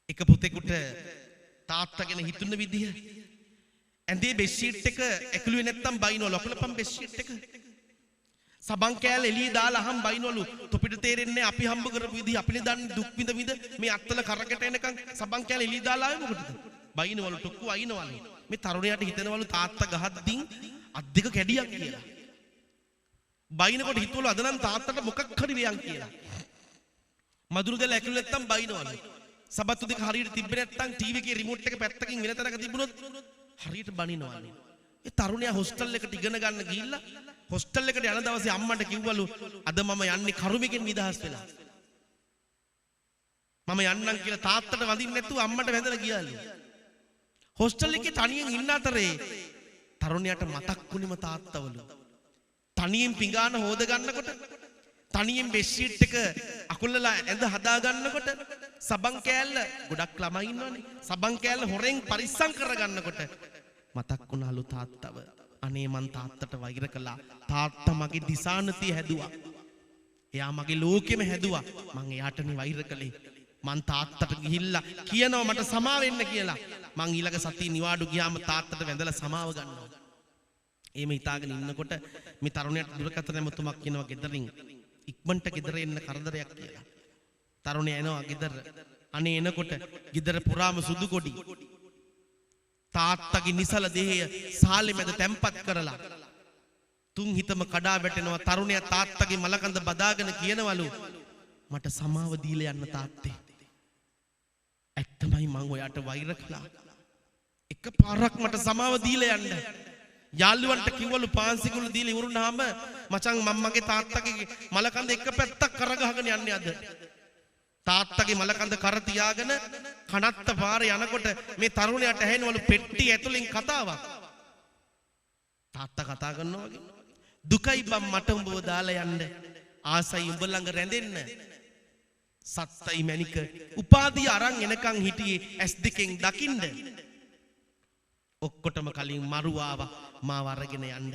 එක පුතෙකුට තාත්තා ගැන හිතුන විදිහ ඇඳේ බෙඩ්ෂීට් එක ඇකුලුවේ නැත්තම් බයිනවලු ලොකලපම් බෙඩ්ෂීට් එක සබන් කෑල්ල එළිය දාලා අහම් බයිනවලු තොපිට තේරෙන්නේ අපි හම්බ කරපු විදිහ අපිනේ දන්නේ දුක් විඳ මේ අත්තල කරකට එනකන් සබන් කෑල්ල එළිය දාලා ආවේ මොකටද බයිනවලු ටොක්කු අයිනවලු මේ තරුණයාට හිතනවලු තාත්තා ගහද්දින් අද්දික කැඩියක් කියලා බයිනකොට හිතුවලු අද නම් තාත්තට මොකක් හරි වෙයන් කියලා මදුරු දෙල ඇකුලු නැත්තම් බයිනවලු සබත්තු දෙක හරියට තිබ්බේ නැත්තම් ටීවී එකේ රිමෝට් එක පැත්තකින් වෙන තැනක තිබුණොත් හරියට බනිනවලු. ඒ තරුණයා හොස්ටල් එකට ඉගෙන ගන්න ගිහිල්ලා හොස්ටල් එකට යන දවසේ අම්මට කිව්වලු අද මම යන්නේ කරුමෙකින් නිදහස් වෙලා. මම යන්නම් කියලා තාත්තට වඳින්න නැතුව අම්මට වැඳලා ගියාලු. හොස්ටල් එකේ තනියෙන් ඉන්න අතරේ තරුණයාට මතක් වුණේම තාත්තවලු. තනියෙන් පිඟාන හොද ගන්නකොට තනියෙන් බෙඩ්ෂීට් එක අකුල්ලලා ඇඳ හදා ගන්නකොට සබන් කෑල්ල ගොඩක් ළමයි ඉන්නවනේ සබන් කෑල්ල හොරෙන් පරිස්සම් කරගන්නකොට මතක් වුණාලු තාත්තව අනේ මං තාත්තට වෛර කළා තාත්තා මගේ දිසානතිය හැදුවා එයා මගේ ලෝකෙම හැදුවා මං එයාටනේ වෛර කළේ මං තාත්තට ගිහිල්ලා කියනවා මට සමාව වෙන්න කියලා මං ඊළඟ සතියේ නිවාඩු ගියාම තාත්තට වැඳලා සමාව ගන්නවා එහෙම හිතාගෙන ඉන්නකොට මේ තරුණයාට දුරකථන ඇමතුමක් කියනවා ගෙදරින් ඉක්මනට ගෙදර එන්න කරදරයක් කියලා. තරුණයා එනවා ගෙදර. අනේ එනකොට ගෙදර පුරාම සුදු කොඩි. තාත්තගේ නිසල දෙහය සාලෙ මැද තැම්පත් කරලා. තුන් හිතම කඩා වැටෙනවා තරුණයා තාත්තගේ මලකඳ බදාගෙන කියනවලු මට සමාව දීලා යන්න තාත්තේ. ඇත්තමයි මං ඔයාට වෛර කළා. එක පාරක් මට සමාව දීලා යන්න. යාළුවන්ට කිව්වලු පාන්සිකුළු දීලා ඉවරුනහම මචං මම්මගේ තාත්තගේ මලකඳ එක පැත්තක් කරගහගෙන යන්නේ අද තාත්තගේ මලකඳ කර තියාගෙන කනත්ත පාරේ යනකොට මේ තරුණයාට ඇහෙනවලු පෙට්ටිය ඇතුලෙන් කතාවක් තාත්තා කතා කරනවා වගේ දුකයි බම් මට උඹව දාලා යන්න ආසයි උඹ ළඟ රැඳෙන්න සත්තයි මැනික උපාධිය අරන් එනකන් හිටියේ ඇස් දෙකෙන් දකින්න ඔක්කොටම කලින් මරුවාව මාව අරගෙන යන්න